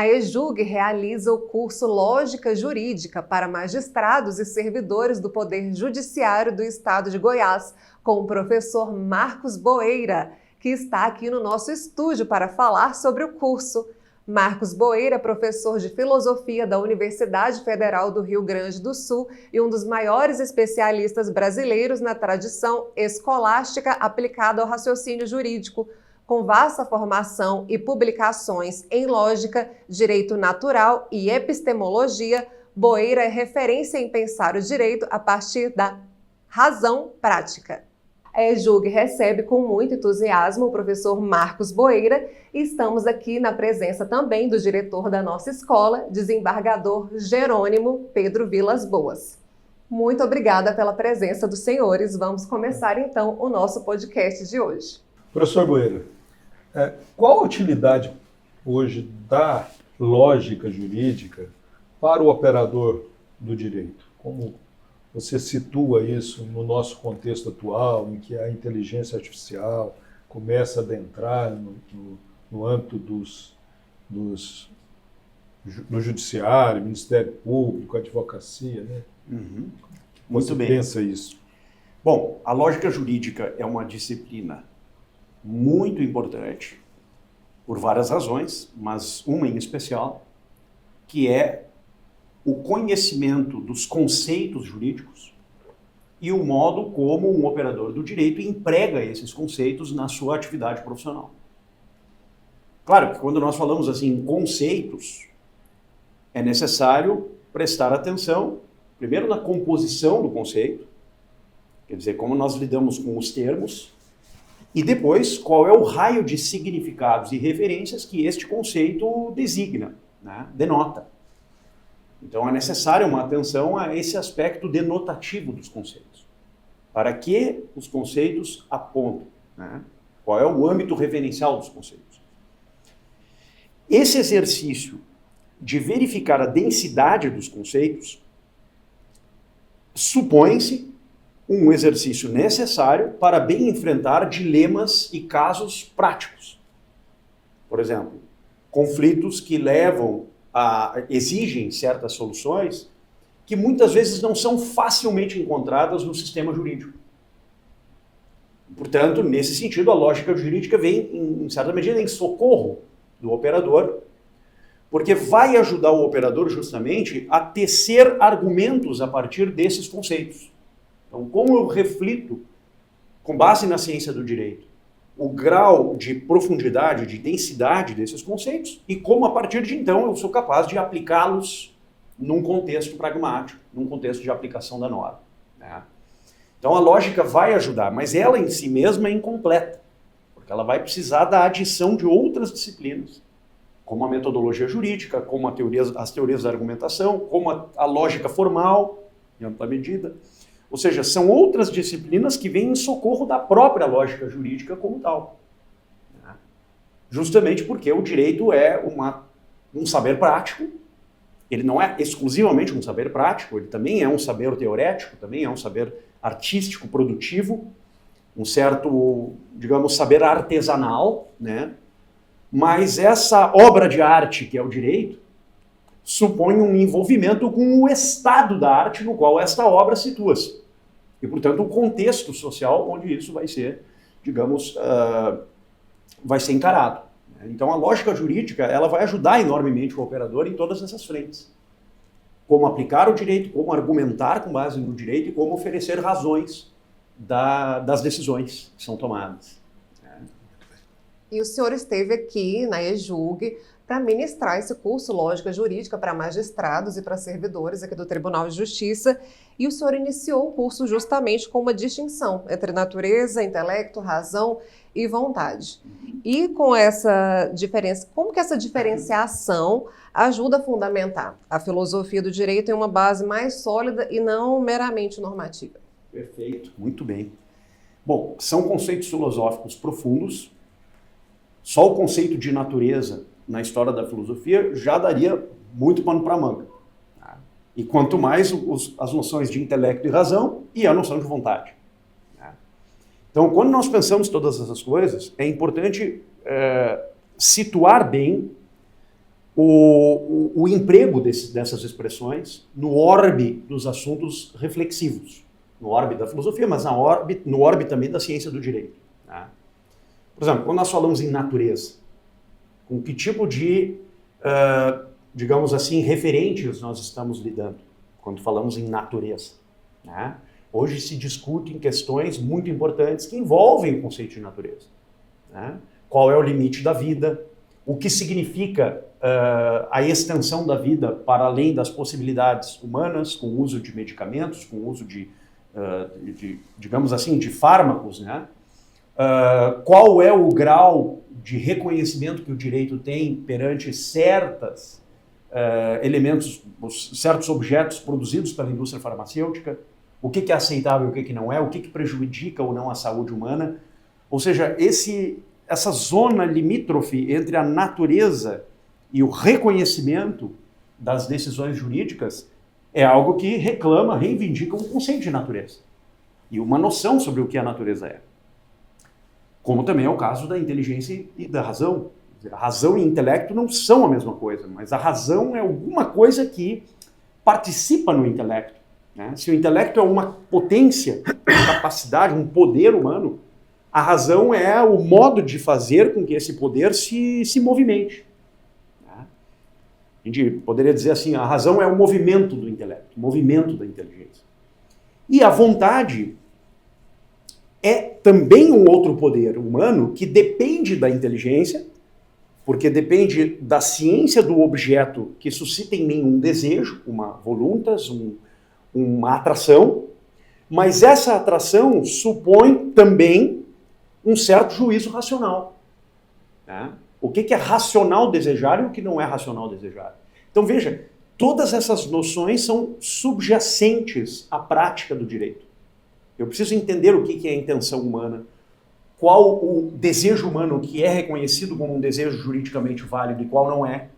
A EJUG realiza o curso Lógica Jurídica para magistrados e servidores do Poder Judiciário do Estado de Goiás, com o professor Marcos Boeira, que está aqui no nosso estúdio para falar sobre o curso. Marcos Boeira é professor de Filosofia da Universidade Federal do Rio Grande do Sul e um dos maiores especialistas brasileiros na tradição escolástica aplicada ao raciocínio jurídico. Com vasta formação e publicações em lógica, direito natural e epistemologia, Boeira é referência em pensar o direito a partir da razão prática. A EJUG recebe com muito entusiasmo o professor Marcos Boeira e estamos aqui na presença também do diretor da nossa escola, desembargador Jerônimo Pedro Vilas Boas. Muito obrigada pela presença dos senhores. Vamos começar então o nosso podcast de hoje. Professor Boeira, qual a utilidade hoje da lógica jurídica para o operador do direito? Como você situa isso no nosso contexto atual, em que a inteligência artificial começa a adentrar no âmbito do judiciário, Ministério Público, advocacia, né? Muito bem. Pensa isso? Bom, a lógica jurídica é uma disciplina muito importante por várias razões, mas uma em especial, que é o conhecimento dos conceitos jurídicos e o modo como um operador do direito emprega esses conceitos na sua atividade profissional. Claro que quando nós falamos assim em conceitos, é necessário prestar atenção, primeiro na composição do conceito, quer dizer, como nós lidamos com os termos, e depois qual é o raio de significados e referências que este conceito designa, né, denota. Então é necessária uma atenção a esse aspecto denotativo dos conceitos. Para que os conceitos apontam, né? Qual é o âmbito referencial dos conceitos. Esse exercício de verificar a densidade dos conceitos supõe-se um exercício necessário para bem enfrentar dilemas e casos práticos. Por exemplo, conflitos que exigem certas soluções que muitas vezes não são facilmente encontradas no sistema jurídico. Portanto, nesse sentido, a lógica jurídica vem, em certa medida, em socorro do operador, porque vai ajudar o operador justamente a tecer argumentos a partir desses conceitos. Então, como eu reflito, com base na ciência do direito, o grau de profundidade, de densidade desses conceitos e como, a partir de então, eu sou capaz de aplicá-los num contexto pragmático, num contexto de aplicação da norma, né? Então, a lógica vai ajudar, mas ela em si mesma é incompleta, porque ela vai precisar da adição de outras disciplinas, como a metodologia jurídica, como as teorias da argumentação, como a lógica formal, em ampla medida. Ou seja, são outras disciplinas que vêm em socorro da própria lógica jurídica como tal. Justamente porque o direito é um saber prático, ele não é exclusivamente um saber prático, ele também é um saber teorético, também é um saber artístico, produtivo, um certo, digamos, saber artesanal, né? Mas essa obra de arte que é o direito supõe um envolvimento com o estado da arte no qual esta obra situa-se. E, portanto, o contexto social onde isso vai ser, digamos, vai ser encarado. Então, a lógica jurídica ela vai ajudar enormemente o operador em todas essas frentes. Como aplicar o direito, como argumentar com base no direito e como oferecer razões das decisões que são tomadas. E o senhor esteve aqui na EJUG para ministrar esse curso Lógica Jurídica para magistrados e para servidores aqui do Tribunal de Justiça. E o senhor iniciou o curso justamente com uma distinção entre natureza, intelecto, razão e vontade. E com essa diferença, como que essa diferenciação ajuda a fundamentar a filosofia do direito em uma base mais sólida e não meramente normativa? Perfeito, muito bem. Bom, são conceitos filosóficos profundos. Só o conceito de natureza na história da filosofia já daria muito pano para manga. E quanto mais as noções de intelecto e razão e a noção de vontade. Então, quando nós pensamos todas essas coisas, é importante situar bem o emprego dessas expressões no orbe dos assuntos reflexivos, no orbe da filosofia, mas no orbe também da ciência do direito. Tá? Por exemplo, quando nós falamos em natureza, com que tipo de, digamos assim, referentes nós estamos lidando quando falamos em natureza? Né? Hoje se discutem questões muito importantes que envolvem o conceito de natureza. Né? Qual é o limite da vida? O que significa a extensão da vida para além das possibilidades humanas, com o uso de medicamentos, com o uso de digamos assim, de fármacos, né? Qual é o grau de reconhecimento que o direito tem perante certos elementos, certos objetos produzidos pela indústria farmacêutica? O que é aceitável e o que não é? O que prejudica ou não a saúde humana? Ou seja, essa zona limítrofe entre a natureza e o reconhecimento das decisões jurídicas é algo que reivindica um conceito de natureza e uma noção sobre o que a natureza é. Como também é o caso da inteligência e da razão. A razão e o intelecto não são a mesma coisa, mas a razão é alguma coisa que participa no intelecto. Né? Se o intelecto é uma potência, uma capacidade, um poder humano, a razão é o modo de fazer com que esse poder se movimente. A gente poderia dizer assim, a razão é o movimento do intelecto, o movimento da inteligência. E a vontade é também um outro poder humano que depende da inteligência, porque depende da ciência do objeto que suscita em mim um desejo, uma voluntas, uma atração, mas essa atração supõe também um certo juízo racional. Né? O que é racional desejar e o que não é racional desejar. Então veja, todas essas noções são subjacentes à prática do direito. Eu preciso entender o que é a intenção humana, qual o desejo humano que é reconhecido como um desejo juridicamente válido e qual não é.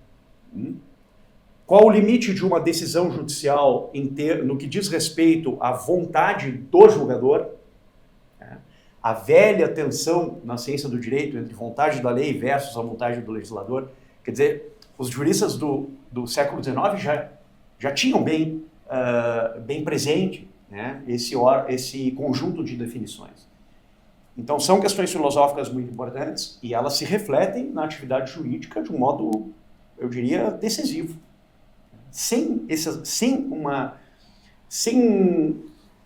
Qual o limite de uma decisão judicial no que diz respeito à vontade do julgador. A velha tensão na ciência do direito entre vontade da lei versus a vontade do legislador. Quer dizer, os juristas do século XIX já tinham bem presente, né, esse conjunto de definições. Então, são questões filosóficas muito importantes e elas se refletem na atividade jurídica de um modo, eu diria, decisivo. Sem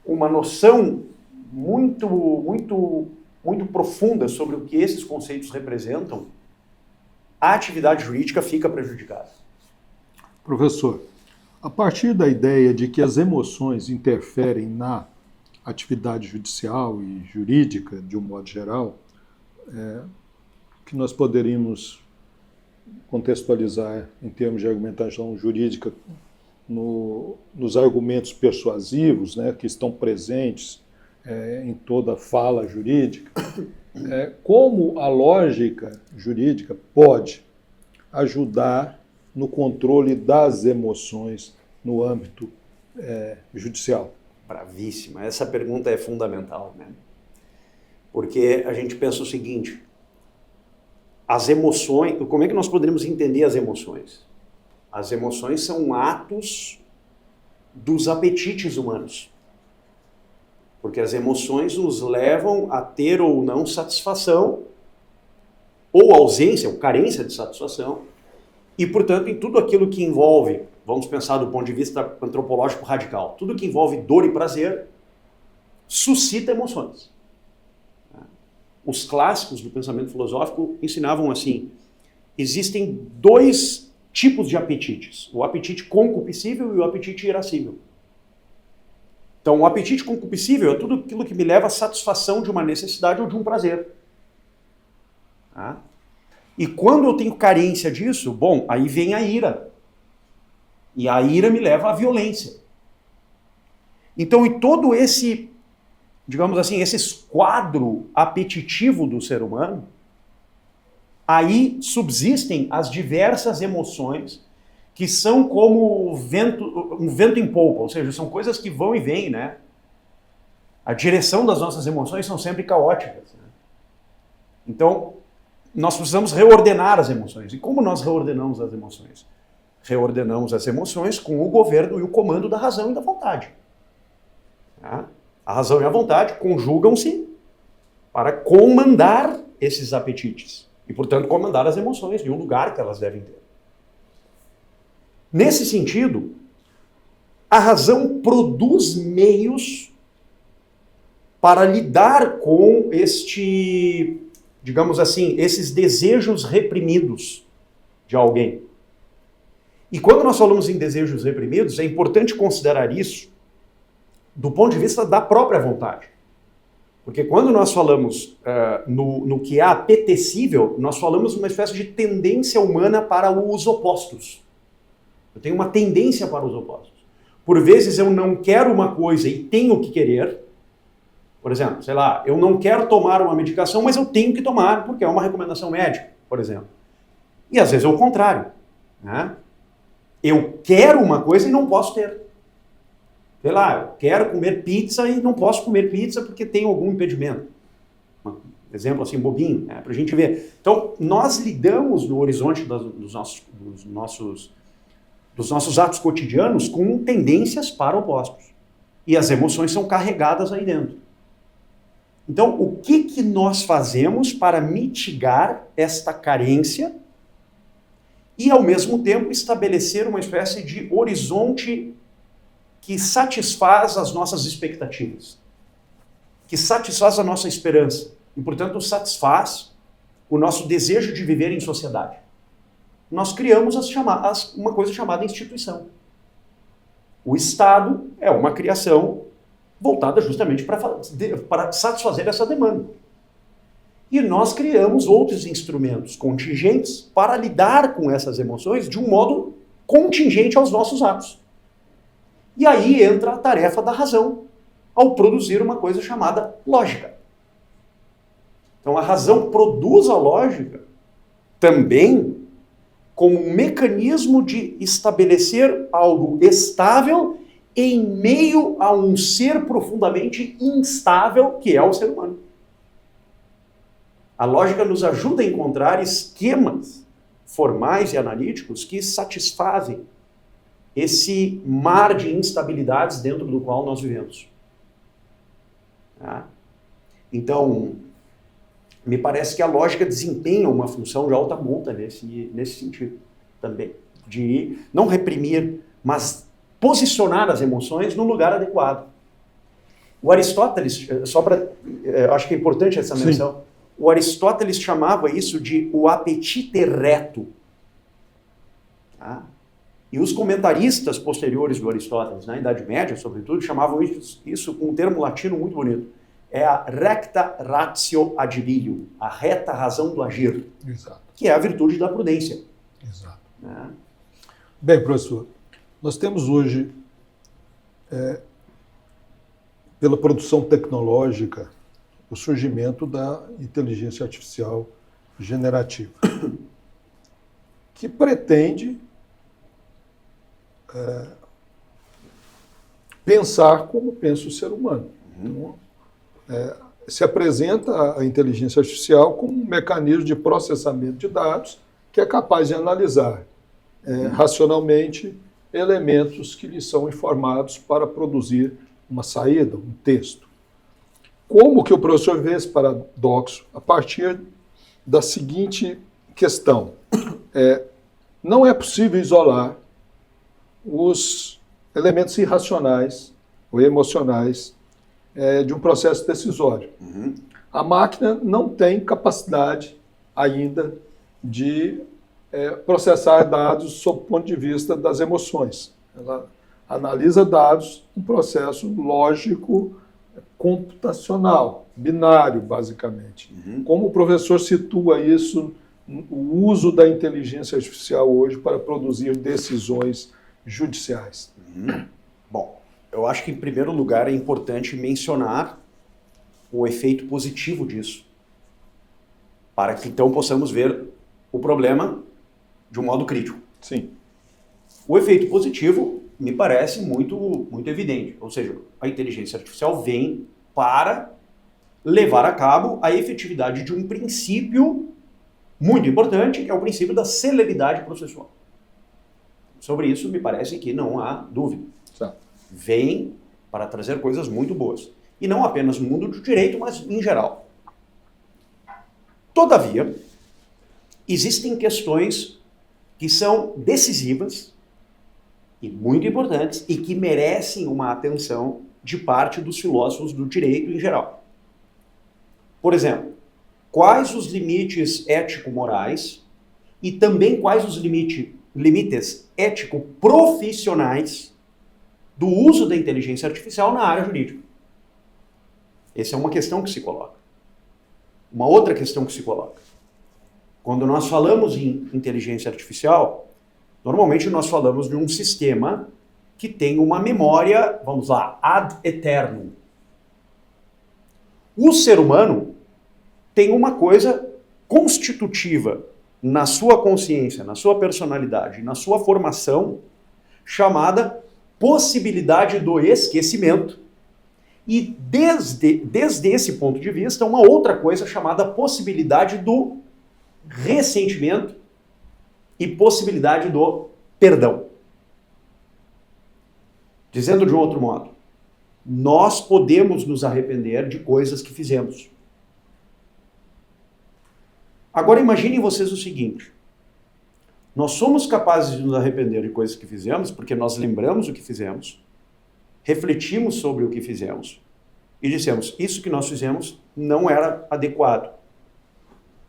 uma noção muito profunda sobre o que esses conceitos representam, a atividade jurídica fica prejudicada. Professor, a partir da ideia de que as emoções interferem na atividade judicial e jurídica, de um modo geral, que nós poderíamos contextualizar em termos de argumentação jurídica nos argumentos persuasivos, né, que estão presentes em toda fala jurídica, como a lógica jurídica pode ajudar no controle das emoções no âmbito judicial? Bravíssima. Essa pergunta é fundamental, né? Porque a gente pensa o seguinte, as emoções, como é que nós poderíamos entender as emoções? As emoções são atos dos apetites humanos. Porque as emoções nos levam a ter ou não satisfação, ou ausência, ou carência de satisfação, e, portanto, em tudo aquilo que envolve, vamos pensar do ponto de vista antropológico radical, tudo que envolve dor e prazer, suscita emoções. Os clássicos do pensamento filosófico ensinavam assim, existem dois tipos de apetites, o apetite concupiscível e o apetite irascível. Então, o apetite concupiscível é tudo aquilo que me leva à satisfação de uma necessidade ou de um prazer. E quando eu tenho carência disso, bom, aí vem a ira. E a ira me leva à violência. Então, em todo esse, digamos assim, esse quadro apetitivo do ser humano, aí subsistem as diversas emoções que são como um vento em polpa, ou seja, são coisas que vão e vêm, né? A direção das nossas emoções são sempre caóticas. Né? Então, nós precisamos reordenar as emoções. E como nós reordenamos as emoções? Reordenamos as emoções com o governo e o comando da razão e da vontade. Tá? A razão e a vontade conjugam-se para comandar esses apetites e, portanto, comandar as emoções de um lugar que elas devem ter. Nesse sentido, a razão produz meios para lidar com digamos assim, esses desejos reprimidos de alguém. E quando nós falamos em desejos reprimidos, é importante considerar isso do ponto de vista da própria vontade. Porque quando nós falamos no que é apetecível, nós falamos uma espécie de tendência humana para os opostos. Eu tenho uma tendência para os opostos. Por vezes eu não quero uma coisa e tenho que querer. Por exemplo, sei lá, eu não quero tomar uma medicação, mas eu tenho que tomar porque é uma recomendação médica, por exemplo. E às vezes é o contrário, né? Eu quero uma coisa e não posso ter. Sei lá, eu quero comer pizza e não posso comer pizza porque tem algum impedimento. Um exemplo assim, bobinho, né, para a gente ver. Então, nós lidamos no horizonte dos nossos atos cotidianos com tendências para opostos. E as emoções são carregadas aí dentro. Então, o que nós fazemos para mitigar esta carência e, ao mesmo tempo, estabelecer uma espécie de horizonte que satisfaz as nossas expectativas, que satisfaz a nossa esperança e, portanto, satisfaz o nosso desejo de viver em sociedade? Nós criamos uma coisa chamada instituição. O Estado é uma criação voltada justamente para satisfazer essa demanda. E nós criamos outros instrumentos contingentes para lidar com essas emoções de um modo contingente aos nossos atos. E aí entra a tarefa da razão, ao produzir uma coisa chamada lógica. Então a razão produz a lógica também como um mecanismo de estabelecer algo estável em meio a um ser profundamente instável, que é o ser humano. A lógica nos ajuda a encontrar esquemas formais e analíticos que satisfazem esse mar de instabilidades dentro do qual nós vivemos. Tá? Então, me parece que a lógica desempenha uma função de alta monta nesse sentido também, de não reprimir, mas posicionar as emoções no lugar adequado. O Aristóteles, acho que é importante essa menção, sim. O Aristóteles chamava isso de o apetite reto. Tá? E os comentaristas posteriores do Aristóteles, na Idade Média, sobretudo, chamavam isso com um termo latino muito bonito. É a recta ratio agilio, a reta razão do agir. Exato. Que é a virtude da prudência. Exato. Né? Bem, professor, nós temos hoje, pela produção tecnológica, o surgimento da inteligência artificial generativa, que pretende pensar como pensa o ser humano. Então, se apresenta a inteligência artificial como um mecanismo de processamento de dados que é capaz de analisar racionalmente elementos que lhe são informados para produzir uma saída, um texto. Como que o professor vê esse paradoxo? A partir da seguinte questão. Não é possível isolar os elementos irracionais ou emocionais de um processo decisório. Uhum. A máquina não tem capacidade ainda de processar dados sob o ponto de vista das emoções. Ela analisa dados em processo lógico computacional, binário, basicamente. Uhum. Como o professor situa isso, o uso da inteligência artificial hoje para produzir decisões judiciais? Uhum. Bom, eu acho que, em primeiro lugar, é importante mencionar o efeito positivo disso, para que, então, possamos ver o problema de um modo crítico. Sim. O efeito positivo me parece muito, muito evidente, ou seja, a inteligência artificial vem para levar a cabo a efetividade de um princípio muito importante, que é o princípio da celeridade processual. Sobre isso, me parece que não há dúvida. Certo. Vem para trazer coisas muito boas. E não apenas no mundo do direito, mas em geral. Todavia, existem questões que são decisivas e muito importantes e que merecem uma atenção de parte dos filósofos do direito em geral. Por exemplo, quais os limites ético-morais e também quais os limites ético-profissionais do uso da inteligência artificial na área jurídica. Essa é uma questão que se coloca. Uma outra questão que se coloca. Quando nós falamos em inteligência artificial, normalmente nós falamos de um sistema que tem uma memória, vamos lá, ad eternum. O ser humano tem uma coisa constitutiva na sua consciência, na sua personalidade, na sua formação, chamada possibilidade do esquecimento. E desde esse ponto de vista, uma outra coisa chamada possibilidade do ressentimento e possibilidade do perdão. Dizendo de um outro modo, nós podemos nos arrepender de coisas que fizemos. Agora imaginem vocês o seguinte, nós somos capazes de nos arrepender de coisas que fizemos porque nós lembramos o que fizemos, refletimos sobre o que fizemos e dissemos, isso que nós fizemos não era adequado.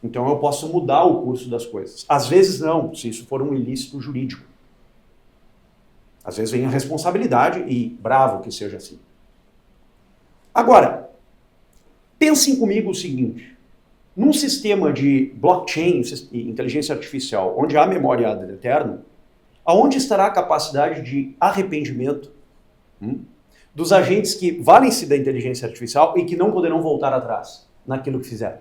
Então eu posso mudar o curso das coisas. Às vezes não, se isso for um ilícito jurídico. Às vezes vem a responsabilidade e bravo que seja assim. Agora, pensem comigo o seguinte, num sistema de blockchain, inteligência artificial, onde há memória ad eternum, aonde estará a capacidade de arrependimento dos agentes que valem-se da inteligência artificial e que não poderão voltar atrás naquilo que fizeram?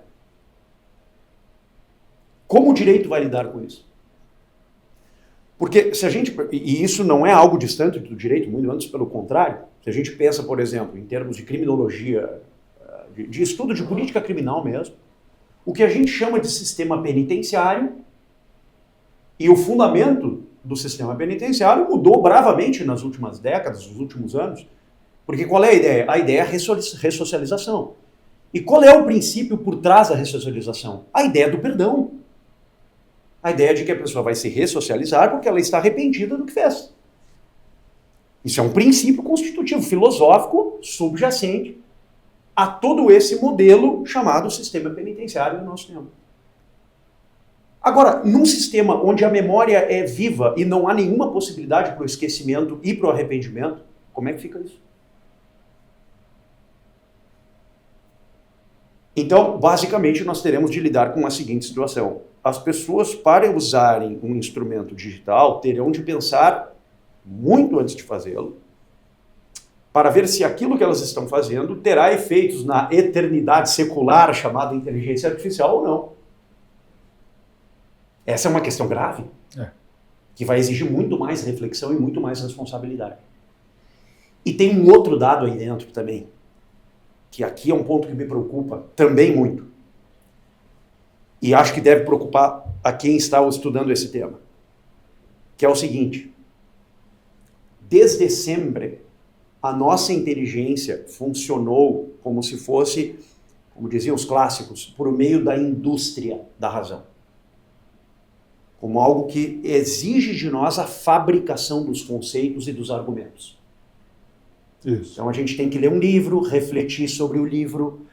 Como o direito vai lidar com isso? Porque se a gente, e isso não é algo distante do direito, muito antes pelo contrário, se a gente pensa, por exemplo, em termos de criminologia, de estudo de política criminal mesmo, o que a gente chama de sistema penitenciário e o fundamento do sistema penitenciário mudou bravamente nas últimas décadas, nos últimos anos. Porque qual é a ideia? A ideia é a ressocialização. E qual é o princípio por trás da ressocialização? A ideia do perdão. A ideia de que a pessoa vai se ressocializar porque ela está arrependida do que fez. Isso é um princípio constitutivo, filosófico, subjacente a todo esse modelo chamado sistema penitenciário do nosso tempo. Agora, num sistema onde a memória é viva e não há nenhuma possibilidade para o esquecimento e para o arrependimento, como é que fica isso? Então, basicamente, nós teremos de lidar com a seguinte situação. As pessoas, para usarem um instrumento digital, terão de pensar muito antes de fazê-lo, para ver se aquilo que elas estão fazendo terá efeitos na eternidade secular, chamada inteligência artificial, ou não. Essa é uma questão grave, que vai exigir muito mais reflexão e muito mais responsabilidade. E tem um outro dado aí dentro também, que aqui é um ponto que me preocupa também muito. E acho que deve preocupar a quem está estudando esse tema. Que é o seguinte. Desde sempre, a nossa inteligência funcionou como se fosse, como diziam os clássicos, por meio da indústria da razão. Como algo que exige de nós a fabricação dos conceitos e dos argumentos. Isso. Então a gente tem que ler um livro, refletir sobre o livro,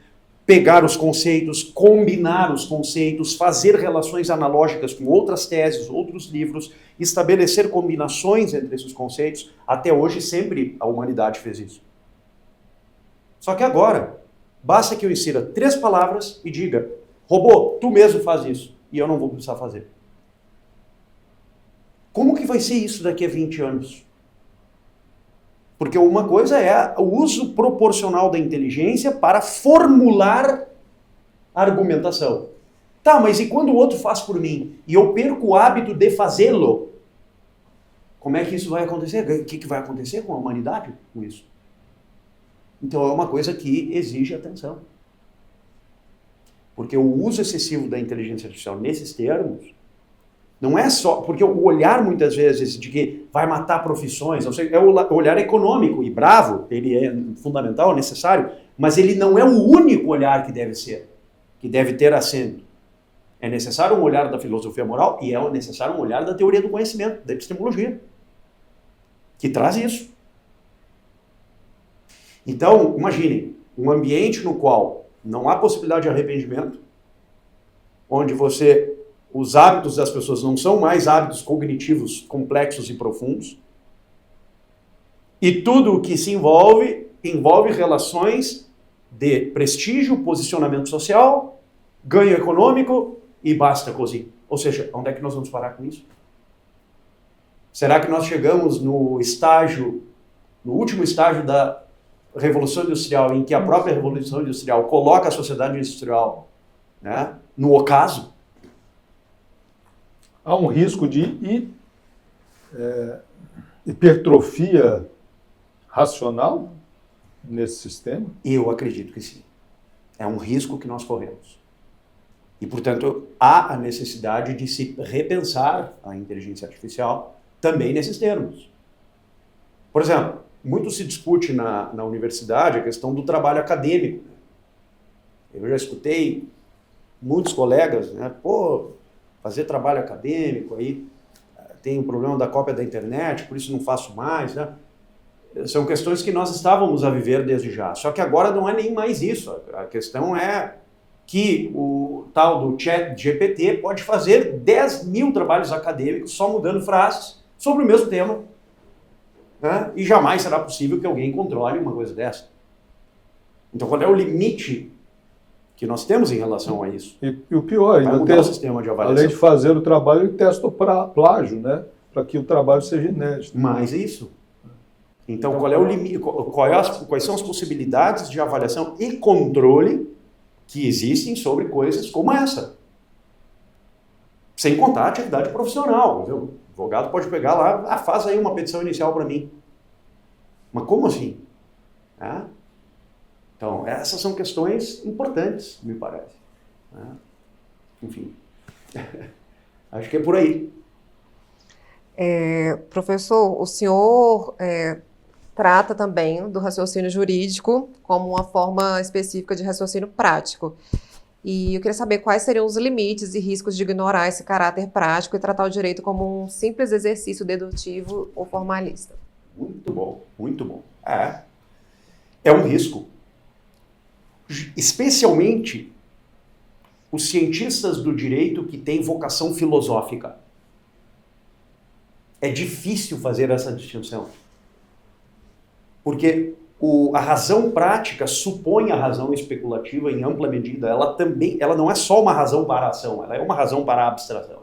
pegar os conceitos, combinar os conceitos, fazer relações analógicas com outras teses, outros livros, estabelecer combinações entre esses conceitos. Até hoje sempre a humanidade fez isso. Só que agora, basta que eu insira 3 palavras e diga, robô, tu mesmo faz isso, e eu não vou precisar fazer. Como que vai ser isso daqui a 20 anos? Porque uma coisa é o uso proporcional da inteligência para formular a argumentação. Tá, mas e quando o outro faz por mim e eu perco o hábito de fazê-lo? Como é que isso vai acontecer? O que vai acontecer com a humanidade com isso? Então é uma coisa que exige atenção. Porque o uso excessivo da inteligência artificial nesses termos não é só... Porque o olhar, muitas vezes, de que vai matar profissões, ou seja, é o olhar econômico, e bravo, ele é fundamental, necessário, mas ele não é o único olhar que deve ser, que deve ter assento. É necessário um olhar da filosofia moral e é necessário um olhar da teoria do conhecimento, da epistemologia, que traz isso. Então, imaginem, um ambiente no qual não há possibilidade de arrependimento, onde os hábitos das pessoas não são mais hábitos cognitivos complexos e profundos, e tudo o que se envolve relações de prestígio, posicionamento social, ganho econômico e basta cozinha. Ou seja, onde é que nós vamos parar com isso? Será que nós chegamos no último estágio da Revolução Industrial, em que a própria Revolução Industrial coloca a sociedade industrial, né, no ocaso? Há um risco de hipertrofia racional nesse sistema? Eu acredito que sim. É um risco que nós corremos. E, portanto, há a necessidade de se repensar a inteligência artificial também nesses termos. Por exemplo, muito se discute na universidade a questão do trabalho acadêmico. Eu já escutei muitos colegas, né, fazer trabalho acadêmico, aí tem o problema da cópia da internet, por isso não faço mais, né? São questões que nós estávamos a viver desde já. Só que agora não é nem mais isso. A questão é que o tal do ChatGPT pode fazer 10 mil trabalhos acadêmicos só mudando frases sobre o mesmo tema, né? E jamais será possível que alguém controle uma coisa dessa. Então, qual é o limite que nós temos em relação a isso? E o pior, ainda tem o sistema de avaliação. Além de fazer o trabalho, ele testa o plágio, né? Para que o trabalho seja inédito. Mais isso. Então, qual é o limite? Quais são as possibilidades de avaliação e controle que existem sobre coisas como essa? Sem contar a atividade profissional. Viu? O advogado pode pegar lá, faz aí uma petição inicial para mim. Mas como assim? Então, essas são questões importantes, me parece. Enfim, acho que é por aí. Professor, o senhor trata também do raciocínio jurídico como uma forma específica de raciocínio prático. E eu queria saber quais seriam os limites e riscos de ignorar esse caráter prático e tratar o direito como um simples exercício dedutivo ou formalista. Muito bom, muito bom. É um risco. Especialmente os cientistas do direito que têm vocação filosófica. É difícil fazer essa distinção. Porque a razão prática supõe a razão especulativa em ampla medida. Ela não é só uma razão para a ação, ela é uma razão para a abstração.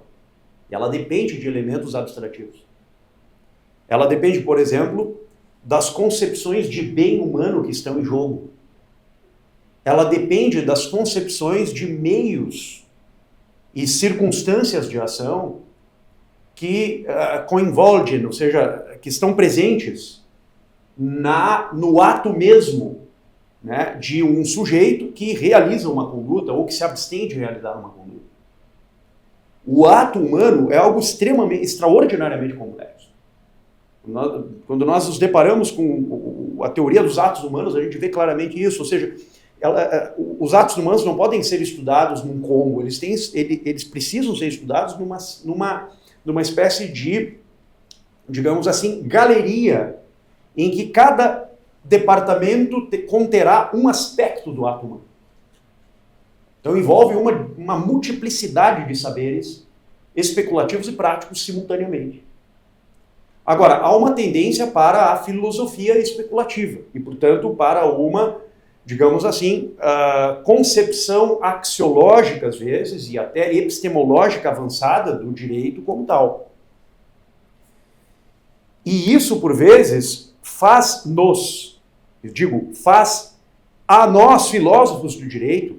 E ela depende de elementos abstrativos. Ela depende, por exemplo, das concepções de bem humano que estão em jogo. Ela depende das concepções de meios e circunstâncias de ação que coinvolgem, ou seja, que estão presentes no ato mesmo, né, de um sujeito que realiza uma conduta ou que se abstém de realizar uma conduta. O ato humano é algo extraordinariamente complexo. Quando nós nos deparamos com a teoria dos atos humanos, a gente vê claramente isso, ou seja, os atos humanos não podem ser estudados num combo, eles precisam ser estudados numa espécie de, digamos assim, galeria, em que cada departamento conterá um aspecto do ato humano. Então envolve uma multiplicidade de saberes especulativos e práticos simultaneamente. Agora, há uma tendência para a filosofia especulativa e, portanto, para uma, digamos assim, concepção axiológica, às vezes, e até epistemológica avançada do direito como tal. E isso, por vezes, faz a nós, filósofos do direito,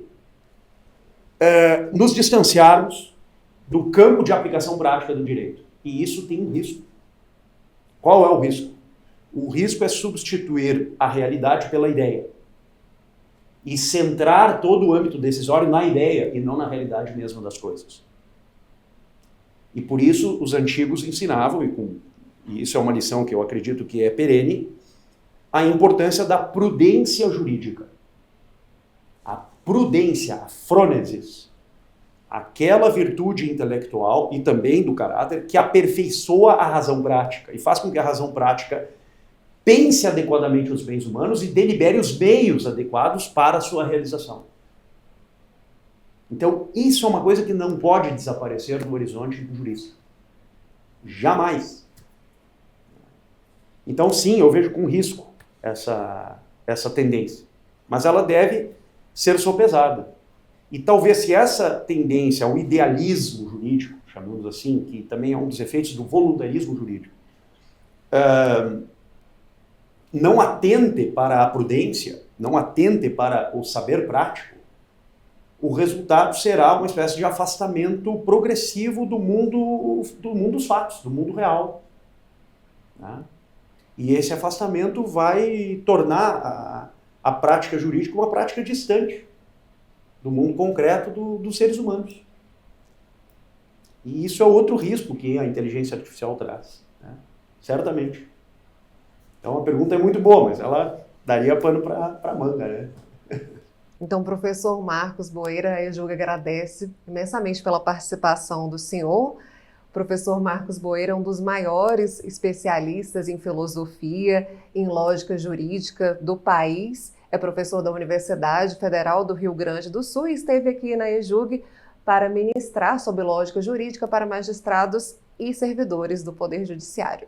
nos distanciarmos do campo de aplicação prática do direito. E isso tem um risco. Qual é o risco? O risco é substituir a realidade pela ideia. e centrar todo o âmbito decisório na ideia e não na realidade mesma das coisas. E por isso os antigos ensinavam, e isso é uma lição que eu acredito que é perene, a importância da prudência jurídica. A prudência, a frônesis, aquela virtude intelectual e também do caráter que aperfeiçoa a razão prática e faz com que a razão prática pense adequadamente os bens humanos e delibere os meios adequados para a sua realização. Então, isso é uma coisa que não pode desaparecer do horizonte do jurista. Jamais. Então, sim, eu vejo com risco essa tendência. Mas ela deve ser sopesada. E talvez se essa tendência ao idealismo jurídico, chamamos assim, que também é um dos efeitos do voluntarismo jurídico, não atente para a prudência, não atente para o saber prático, o resultado será uma espécie de afastamento progressivo do mundo dos fatos, do mundo real. Né? E esse afastamento vai tornar a prática jurídica uma prática distante do mundo concreto dos seres humanos. E isso é outro risco que a inteligência artificial traz. Né? Certamente. Então a pergunta é muito boa, mas ela daria pano para manga, né? Então, professor Marcos Boeira, a EJUG agradece imensamente pela participação do senhor. O professor Marcos Boeira é um dos maiores especialistas em filosofia, em lógica jurídica do país. É professor da Universidade Federal do Rio Grande do Sul e esteve aqui na EJUG para ministrar sobre lógica jurídica para magistrados e servidores do Poder Judiciário.